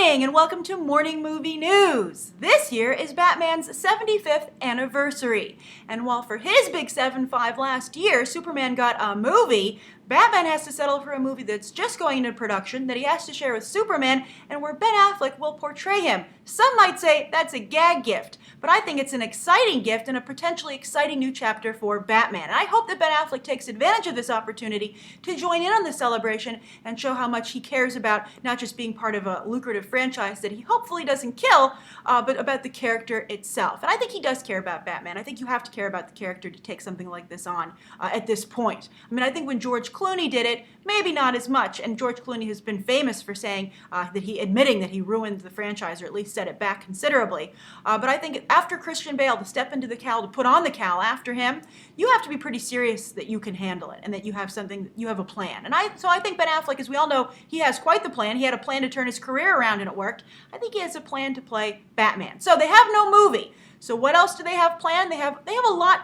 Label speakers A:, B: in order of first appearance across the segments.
A: morning and welcome to Morning Movie News. This year is Batman's 75th anniversary. And while for his big 7.5 last year, Superman got a movie, Batman has to settle for a movie that's just going into production that he has to share with Superman and where Ben Affleck will portray him. Some might say that's a gag gift, but I think it's an exciting gift and a potentially exciting new chapter for Batman. And I hope that Ben Affleck takes advantage of this opportunity to join in on the celebration and show how much he cares about not just being part of a lucrative franchise that he hopefully doesn't kill, but about the character itself. And I think he does care about Batman. I think you have to care about the character to take something like this on at this point. I mean, I think when George Clooney did it, maybe not as much. And George Clooney has been famous for saying admitting that he ruined the franchise, or at least set it back considerably. But I think after Christian Bale to step into the cowl, to put on the cowl after him, you have to be pretty serious that you can handle it and that you have a plan. And so I think Ben Affleck, as we all know, he has quite the plan. He had a plan to turn his career around and it worked. I think he has a plan to play Batman. So they have no movie. So what else do they have planned? They have a lot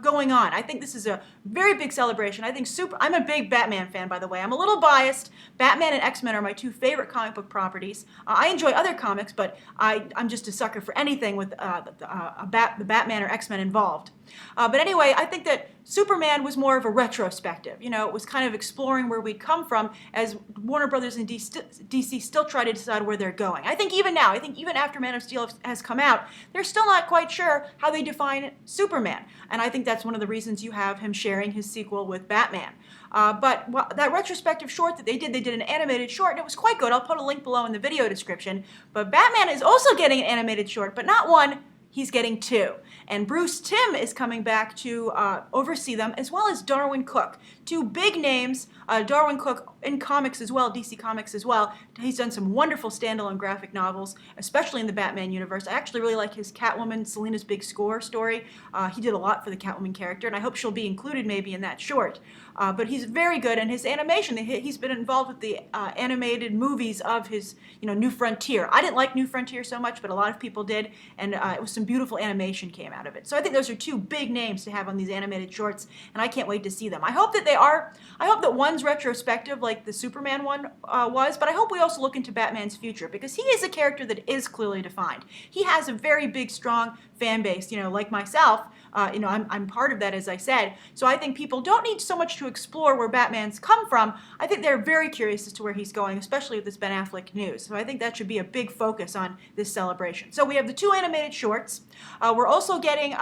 A: going on. I think this is a very big celebration. I think I'm a big Batman fan, by the way. I'm a little biased. Batman and X-Men are my two favorite comic book properties. I enjoy other comics, but I'm just a sucker for anything with the Batman or X-Men involved. But anyway, I think that Superman was more of a retrospective. You know, it was kind of exploring where we'd come from as Warner Brothers and DC still try to decide where they're going. I think even now, even after Man of Steel has come out, they're still not quite sure how they define Superman. And I think that's one of the reasons you have him sharing his sequel with Batman. But that retrospective short that they did an animated short, and it was quite good. I'll put a link below in the video description. But Batman is also getting an animated short, but not one. He's getting two. And Timm is coming back to oversee them, as well as Darwyn Cooke. Two big names. Darwyn Cooke in comics as well, DC Comics as well. He's done some wonderful standalone graphic novels, especially in the Batman universe. I actually really like his Catwoman, Selina's Big Score story. He did a lot for the Catwoman character, and I hope she'll be included maybe in that short. But he's very good, and his animation, he's been involved with the animated movies of his New Frontier. I didn't like New Frontier so much, but a lot of people did, and it was some beautiful animation came out of it. So I think those are two big names to have on these animated shorts, and I can't wait to see them. I hope that one's retrospective like the Superman one was, but I hope we also look into Batman's future, because he is a character that is clearly defined. He has a very big, strong fan base, like myself. I'm part of that, as I said. So I think people don't need so much to explore where Batman's come from. I think they're very curious as to where he's going, especially with this Ben Affleck news. So I think that should be a big focus on this celebration. So we have the two animated shorts. We're also getting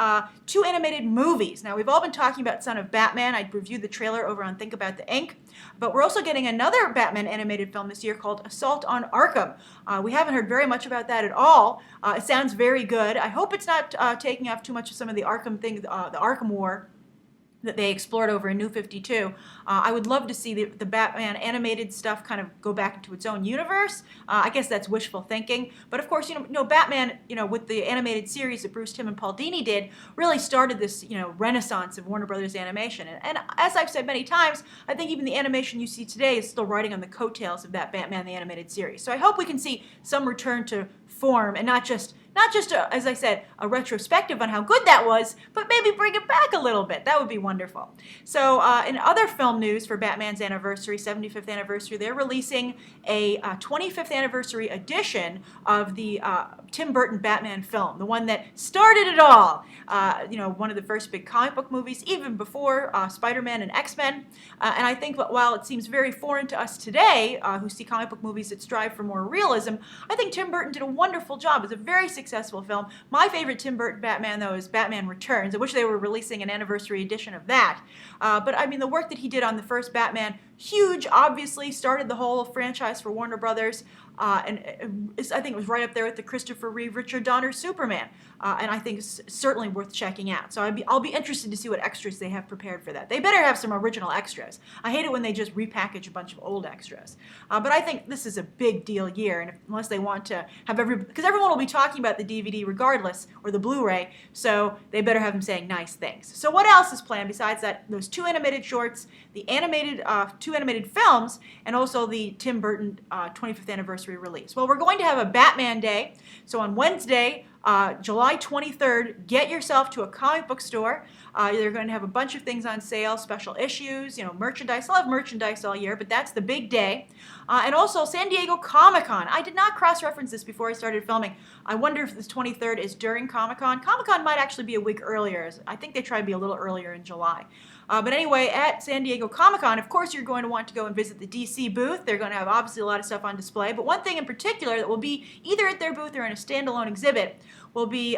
A: two animated movies. Now, we've all been talking about Son of Batman. I reviewed the trailer over on Think About the Ink. But we're also getting another Batman animated film this year called Assault on Arkham. We haven't heard very much about that at all. It sounds very good. I hope it's not taking off too much of some of the Arkham things, the Arkham War that they explored over in New 52. I would love to see the Batman animated stuff kind of go back into its own universe. I guess that's wishful thinking. But of course, Batman, with the animated series that Timm and Paul Dini did, really started this, renaissance of Warner Brothers animation. And as I've said many times, I think even the animation you see today is still riding on the coattails of that Batman the Animated Series. So I hope we can see some return to form and not just as I said, a retrospective on how good that was, but maybe bring it back a little bit. That would be wonderful. So in other film news for Batman's anniversary, 75th anniversary, they're releasing a 25th anniversary edition of the Tim Burton Batman film, the one that started it all. One of the first big comic book movies, even before Spider-Man and X-Men. And I think while it seems very foreign to us today, who see comic book movies that strive for more realism, I think Tim Burton did a wonderful job. It's a very successful film. My favorite Tim Burton Batman, though, is Batman Returns. I wish they were releasing an anniversary edition of that. But I mean, the work that he did on the first Batman, huge, obviously, started the whole franchise for Warner Brothers. And I think it was right up there with the Christopher Reeve, Richard Donner Superman. And I think it's certainly worth checking out. So I'll be interested to see what extras they have prepared for that. They better have some original extras. I hate it when they just repackage a bunch of old extras. But I think this is a big deal year, and unless they want to have because everyone will be talking about the DVD regardless, or the Blu-ray, so they better have them saying nice things. So what else is planned besides those two animated shorts, the animated two 2 animated films and also the Tim Burton 25th anniversary release. Well, we're going to have a Batman Day. So on Wednesday, July 23rd, get yourself to a comic book store. They're going to have a bunch of things on sale, special issues, merchandise. I'll have merchandise all year, but that's the big day. And also San Diego Comic-Con. I did not cross-reference this before I started filming. I wonder if this 23rd is during Comic-Con. Comic-Con might actually be a week earlier. I think they try to be a little earlier in July. But anyway, at San Diego Comic-Con, of course, you're going to want to go and visit the DC booth. They're going to have obviously a lot of stuff on display. But one thing in particular that will be either at their booth or in a standalone exhibit will be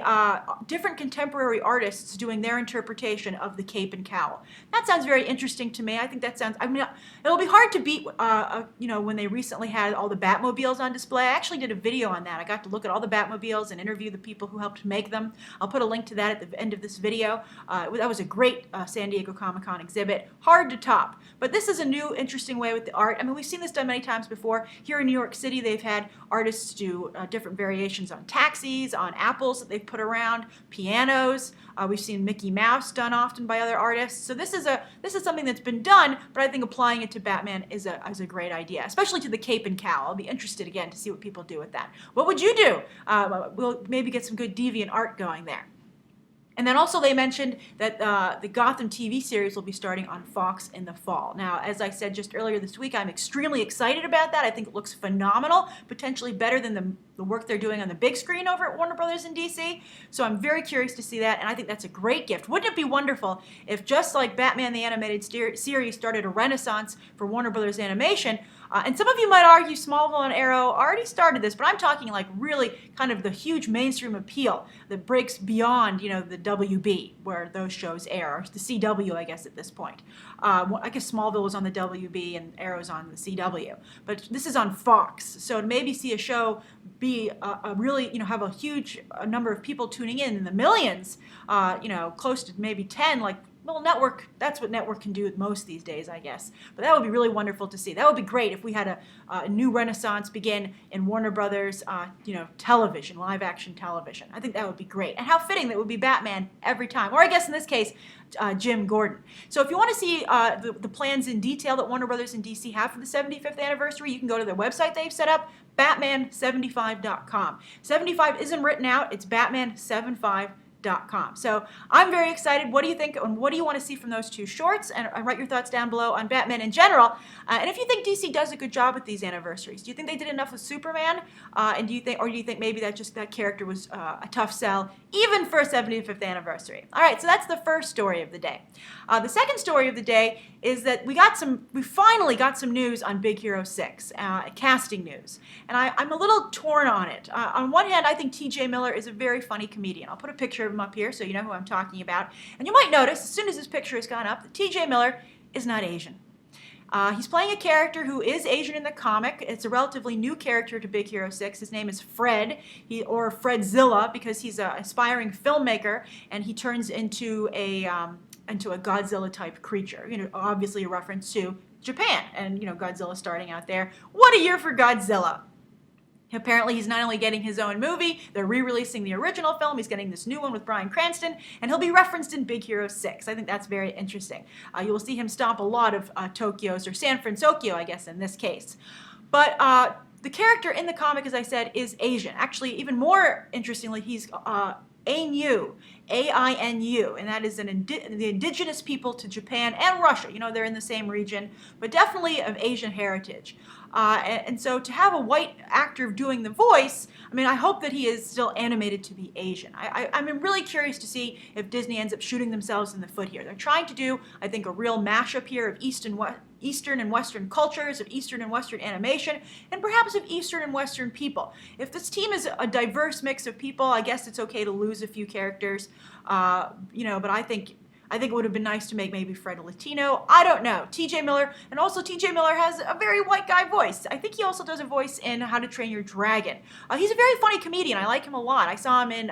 A: different contemporary artists doing their interpretation of the Cape and Cowl. That sounds very interesting to me. I think that sounds, it'll be hard to beat, when they recently had all the Batmobiles on display. I actually did a video on that. I got to look at all the Batmobiles and interview the people who helped make them. I'll put a link to that at the end of this video. That was a great San Diego Comic-Con exhibit. Hard to top. But this is a new, interesting way with the art. I mean, we've seen this done many times before. Here in New York City, they've had artists do different variations on taxis, on apples that they've put around, pianos. We've seen Mickey Mouse done often by other artists. So this is something that's been done, but I think applying it to Batman is a great idea, especially to the Cape and Cowl. I'll be interested again to see what people do with that. What would you do? We'll maybe get some good deviant art going there. And then also they mentioned that the Gotham TV series will be starting on Fox in the fall. Now, as I said just earlier this week, I'm extremely excited about that. I think it looks phenomenal, potentially better than the work they're doing on the big screen over at Warner Brothers in DC. So I'm very curious to see that, and I think that's a great gift. Wouldn't it be wonderful if just like Batman the Animated Series started a renaissance for Warner Brothers Animation, and some of you might argue Smallville and Arrow already started this, but I'm talking like really kind of the huge mainstream appeal that breaks beyond, the WB, where those shows air, or the CW, I guess, at this point. I guess Smallville was on the WB and Arrow's on the CW, but this is on Fox. So to maybe see a show be really, have a huge number of people tuning in the millions, close to maybe 10, like, well, network, that's what network can do most these days, I guess. But that would be really wonderful to see. That would be great if we had a new renaissance begin in Warner Brothers, television, live-action television. I think that would be great. And how fitting that would be Batman every time. Or I guess in this case, Jim Gordon. So if you want to see the plans in detail that Warner Brothers and DC have for the 75th anniversary, you can go to their website they've set up, batman75.com. 75 isn't written out, it's batman75.com. So I'm very excited. What do you think, and what do you want to see from those two shorts? And write your thoughts down below on Batman in general. And if you think DC does a good job with these anniversaries, do you think they did enough with Superman? And do you think maybe that character was a tough sell, even for a 75th anniversary? All right, so that's the first story of the day. The second story of the day is that we finally got some news on Big Hero 6, casting news. And I'm a little torn on it. On one hand, I think TJ Miller is a very funny comedian. I'll put a picture of him up here so you know who I'm talking about. And you might notice, as soon as this picture has gone up, that TJ Miller is not Asian. He's playing a character who is Asian in the comic. It's a relatively new character to Big Hero 6. His name is Fred, or Fredzilla, because he's an aspiring filmmaker, and he turns into a Godzilla-type creature. Obviously a reference to Japan, and Godzilla starting out there. What a year for Godzilla! Apparently, he's not only getting his own movie, they're re-releasing the original film, he's getting this new one with Bryan Cranston, and he'll be referenced in Big Hero 6. I think that's very interesting. You will see him stomp a lot of Tokyos, or San Francisco, I guess, in this case. But the character in the comic, as I said, is Asian. Actually, even more interestingly, he's Ainu, A-I-N-U, and that is the indigenous people to Japan and Russia. They're in the same region, but definitely of Asian heritage. And so to have a white actor doing the voice, I hope that he is still animated to be Asian. I'm really curious to see if Disney ends up shooting themselves in the foot here. They're trying to do, I think, a real mashup here of Eastern and Western cultures, of Eastern and Western animation, and perhaps of Eastern and Western people. If this team is a diverse mix of people, I guess it's okay to lose a few characters, but I think it would have been nice to make maybe Fred a Latino. I don't know. TJ Miller, and also TJ Miller has a very white guy voice. I think he also does a voice in How to Train Your Dragon. He's a very funny comedian. I like him a lot. I saw him in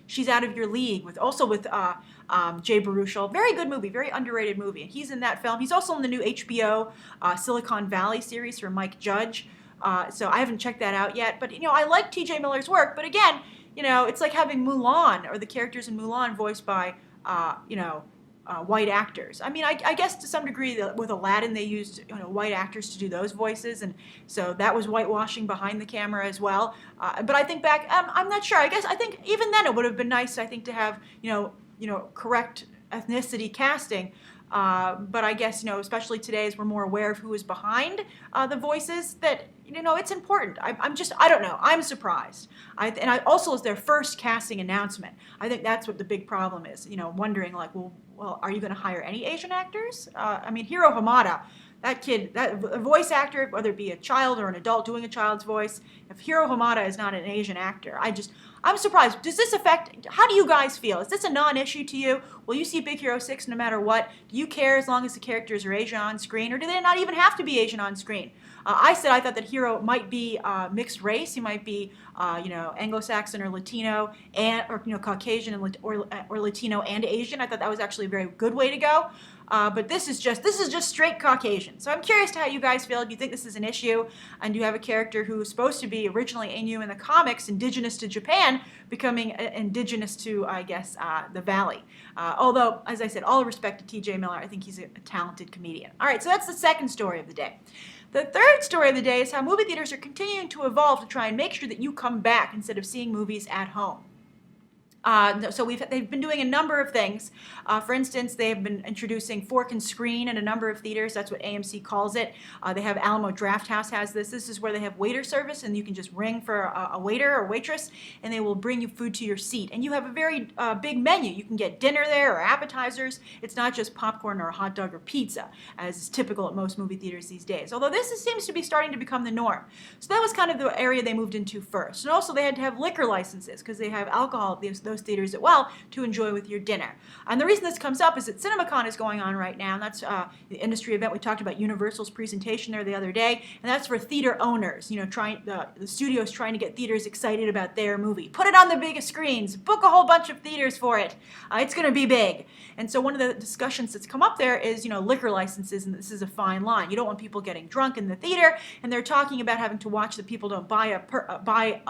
A: She's Out of Your League, with Jay Baruchel. Very good movie, very underrated movie. And he's in that film. He's also in the new HBO Silicon Valley series from Mike Judge. So I haven't checked that out yet. But, I like TJ Miller's work. But again, it's like having Mulan, or the characters in Mulan voiced by, white actors. I mean, I guess to some degree with Aladdin they used white actors to do those voices, and so that was whitewashing behind the camera as well. But I think back, I'm not sure. I think even then it would have been nice, I think, to have correct ethnicity casting. But I guess, especially today as we're more aware of who is behind the voices, that, it's important. I don't know. I'm surprised. And I also, as their first casting announcement, I think that's what the big problem is, wondering like, well, are you going to hire any Asian actors? I mean, Hiro Hamada, that kid, that voice actor, whether it be a child or an adult doing a child's voice, if Hiro Hamada is not an Asian actor, I'm surprised. Does this affect, how do you guys feel? Is this a non-issue to you? Will you see Big Hero 6 no matter what? Do you care as long as the characters are Asian on screen, or do they not even have to be Asian on screen? I thought that Hiro might be mixed race. He might be, Anglo-Saxon or Latino, or Caucasian or Latino and Asian. I thought that was actually a very good way to go. But this is just straight Caucasian. So I'm curious to how you guys feel. Do you think this is an issue? And do you have a character who is supposed to be originally Ainu in the comics, indigenous to Japan, becoming indigenous to, I guess, the Valley? Although, as I said, all respect to T.J. Miller, I think he's a talented comedian. All right, so that's the second story of the day. The third story of the day is how movie theaters are continuing to evolve to try and make sure that you come back instead of seeing movies at home. So they've been doing a number of things. For instance, they've been introducing fork and screen in a number of theaters. That's what AMC calls it. They have Alamo Drafthouse has this. This is where they have waiter service, and you can just ring for a waiter or waitress, and they will bring you food to your seat. And you have a very big menu. You can get dinner there or appetizers. It's not just popcorn or a hot dog or pizza, as is typical at most movie theaters these days. Although this seems to be starting to become the norm. So that was kind of the area they moved into first. And also they had to have liquor licenses because they have alcohol at those theaters as well to enjoy with your dinner. And the reason this comes up is that CinemaCon is going on right now, and that's the industry event. We talked about Universal's presentation there the other day, and that's for theater owners. The studios trying to get theaters excited about their movie. Put it on the biggest screens. Book a whole bunch of theaters for it. It's going to be big. And so one of the discussions that's come up there is, liquor licenses, and this is a fine line. You don't want people getting drunk in the theater, and they're talking about having to watch that people don't buy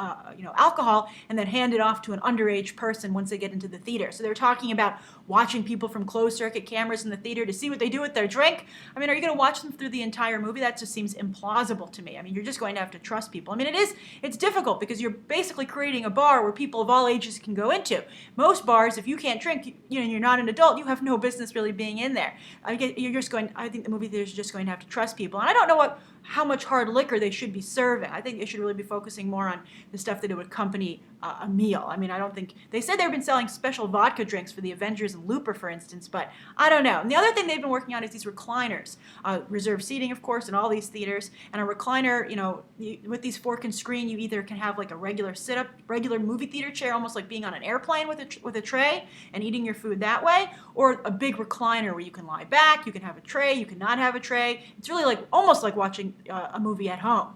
A: alcohol and then hand it off to an underage person once they get into the theater. So they're talking about watching people from closed circuit cameras in the theater to see what they do with their drink. I mean, are you going to watch them through the entire movie? That just seems implausible to me. I mean, you're just going to have to trust people. I mean, it's difficult because you're basically creating a bar where people of all ages can go into. Most bars, if you can't drink, you're not an adult, you have no business really being in there. I think the movie theaters are just going to have to trust people. And I don't know how much hard liquor they should be serving. I think they should really be focusing more on the stuff that would accompany a meal. I mean, I don't think, they said they've been selling special vodka drinks for the Avengers and Looper, for instance, but I don't know. And the other thing they've been working on is these recliners, reserved seating, of course, in all these theaters, and a recliner, with these fork and screen, you either can have like a regular sit-up, regular movie theater chair, almost like being on an airplane with a tray and eating your food that way, or a big recliner where you can lie back, you can have a tray, you can not have a tray. It's really almost like watching a movie at home.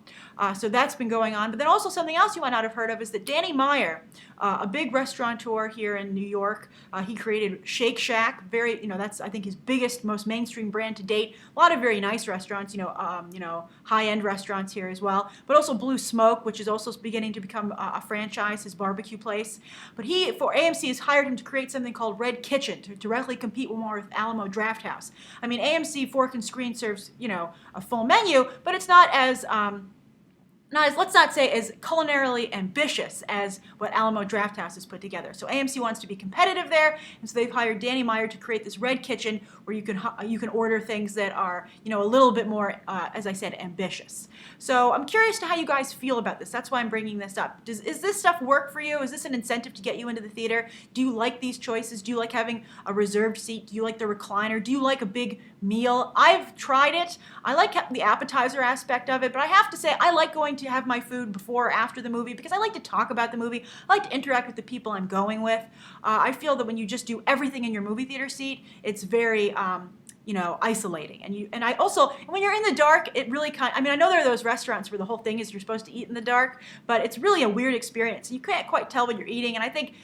A: So that's been going on. But then also something else you might not have heard of is that Danny Meyer, a big restaurateur here in New York, he created Shake Shack. That's I think his biggest, most mainstream brand to date. A lot of very nice restaurants, high-end restaurants here as well. But also Blue Smoke, which is also beginning to become a franchise, his barbecue place. But AMC has hired him to create something called Red Kitchen to directly compete more with Alamo Drafthouse. I mean, AMC Fork and Screen serves, a full menu, but it's not as let's not say as culinarily ambitious as what Alamo Drafthouse has put together. So AMC wants to be competitive there, and so they've hired Danny Meyer to create this Red Kitchen where you can order things that are a little bit more, as I said, ambitious. So I'm curious to how you guys feel about this. That's why I'm bringing this up. Is this stuff work for you? Is this an incentive to get you into the theater? Do you like these choices? Do you like having a reserved seat? Do you like the recliner? Do you like a big meal? I've tried it. I like the appetizer aspect of it, but I have to say I like going to have my food before or after the movie because I like to talk about the movie. I like to interact with the people I'm going with. I feel that when you just do everything in your movie theater seat, it's very isolating. And I also, when you're in the dark, it really I know there are those restaurants where the whole thing is you're supposed to eat in the dark, but it's really a weird experience. You can't quite tell what you're eating, and I think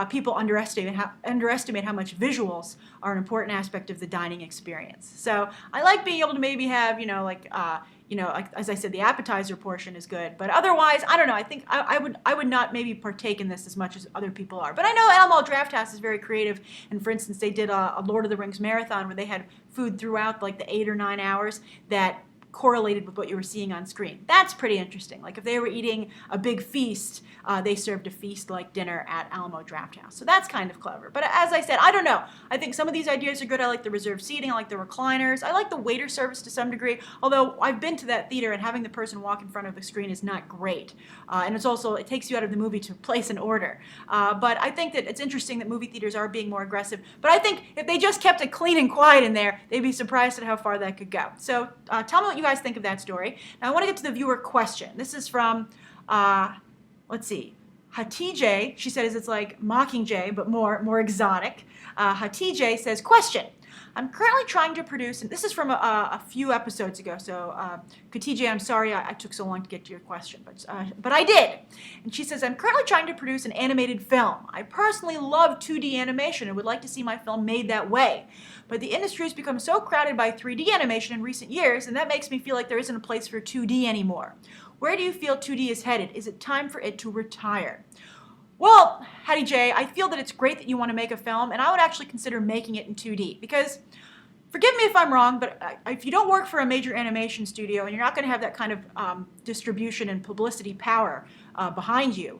A: people underestimate how much visuals are an important aspect of the dining experience. So I like being able to maybe have, as I said, the appetizer portion is good. But otherwise, I don't know. I think I would not maybe partake in this as much as other people are. But I know Alamo Drafthouse is very creative. And for instance, they did a Lord of the Rings marathon where they had food throughout like the 8 or 9 hours that correlated with what you were seeing on screen. That's pretty interesting. Like if they were eating a big feast, they served a feast-like dinner at Alamo Drafthouse. So that's kind of clever. But as I said, I don't know. I think some of these ideas are good. I like the reserved seating. I like the recliners. I like the waiter service to some degree, although I've been to that theater and having the person walk in front of the screen is not great. And it takes you out of the movie to place an order. But I think that it's interesting that movie theaters are being more aggressive. But I think if they just kept it clean and quiet in there, they'd be surprised at how far that could go. So tell me what you guys think of that story. Now I want to get to the viewer question. This is from, let's see, Hatijay. She says it's like Mockingjay, but more exotic. Hatijay says, question. I'm currently trying to produce, and this is from a few episodes ago, so Hatijay, I'm sorry I took so long to get to your question, but I did. And she says, I'm currently trying to produce an animated film. I personally love 2D animation and would like to see my film made that way. But the industry has become so crowded by 3D animation in recent years, and that makes me feel like there isn't a place for 2D anymore. Where do you feel 2D is headed? Is it time for it to retire? Well, Hattie J, I feel that it's great that you want to make a film, and I would actually consider making it in 2D because, forgive me if I'm wrong, but if you don't work for a major animation studio and you're not going to have that kind of distribution and publicity power behind you,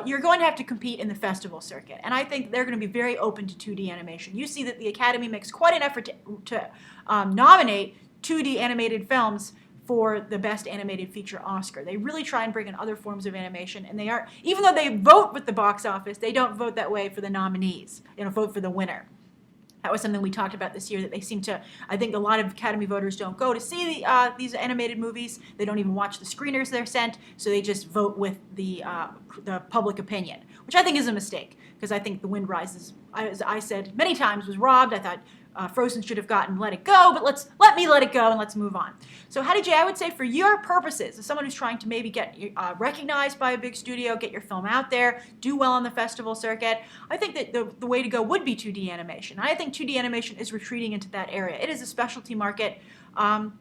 A: you're going to have to compete in the festival circuit. And I think they're going to be very open to 2D animation. You see that the Academy makes quite an effort to nominate 2D animated films for the Best Animated Feature Oscar. They really try and bring in other forms of animation, and they are, even though they vote with the box office, they don't vote that way for the nominees, vote for the winner. That was something we talked about this year, that they seem to, I think a lot of Academy voters don't go to see these animated movies. They don't even watch the screeners they're sent, so they just vote with the public opinion, which I think is a mistake, because I think The Wind Rises, as I said many times, was robbed. I thought Frozen should have gotten Let It Go, but let me let it go and let's move on. So Hattie J, I would say for your purposes, as someone who's trying to maybe get recognized by a big studio, get your film out there, do well on the festival circuit, I think that the way to go would be 2D animation. I think 2D animation is retreating into that area. It is a specialty market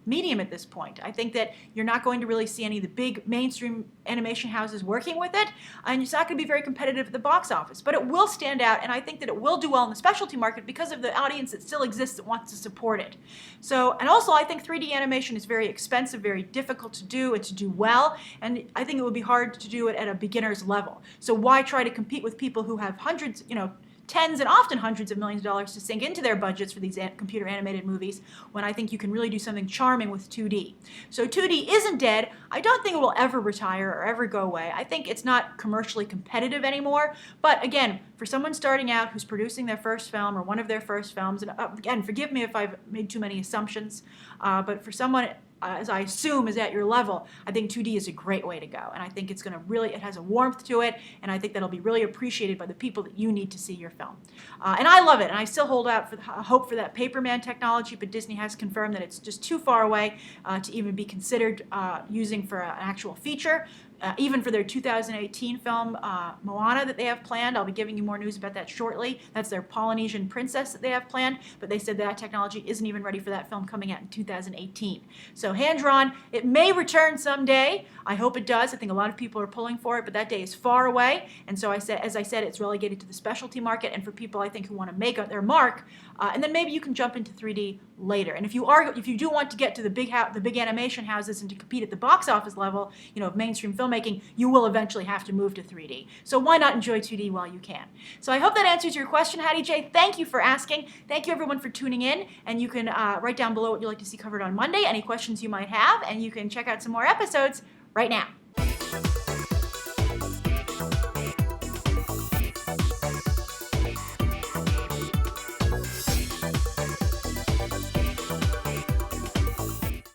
A: medium at this point. I think that you're not going to really see any of the big mainstream animation houses working with it, and it's not going to be very competitive at the box office. But it will stand out, and I think that it will do well in the specialty market because of the audience that still exists that wants to support it. So, and also I think 3D animation is very expensive, very difficult to do and to do well, and I think it would be hard to do it at a beginner's level. So why try to compete with people who have hundreds, tens and often hundreds of millions of dollars to sink into their budgets for these computer animated movies, when I think you can really do something charming with 2D. So 2D isn't dead. I don't think it will ever retire or ever go away. I think it's not commercially competitive anymore. But again, for someone starting out who's producing their first film or one of their first films, and again, forgive me if I've made too many assumptions, but for someone as I assume is at your level, I think 2D is a great way to go. And I think it's going to really, it has a warmth to it, and I think that'll be really appreciated by the people that you need to see your film. And I love it, and I still hold out for hope for that Paperman technology, but Disney has confirmed that it's just too far away to even be considered using for an actual feature. Even for their 2018 film, Moana, that they have planned. I'll be giving you more news about that shortly. That's their Polynesian princess that they have planned, but they said that technology isn't even ready for that film coming out in 2018. So hand-drawn, it may return someday. I hope it does. I think a lot of people are pulling for it, but that day is far away. And so as I said, it's relegated to the specialty market, and for people I think who want to make their mark, and then maybe you can jump into 3D later. And if you do want to get to the big animation houses and to compete at the box office level, of mainstream filmmaking, you will eventually have to move to 3D. So why not enjoy 2D while you can? So I hope that answers your question, Hattie J. Thank you for asking. Thank you everyone for tuning in, and you can write down below what you'd like to see covered on Monday, any questions you might have, and you can check out some more episodes right now.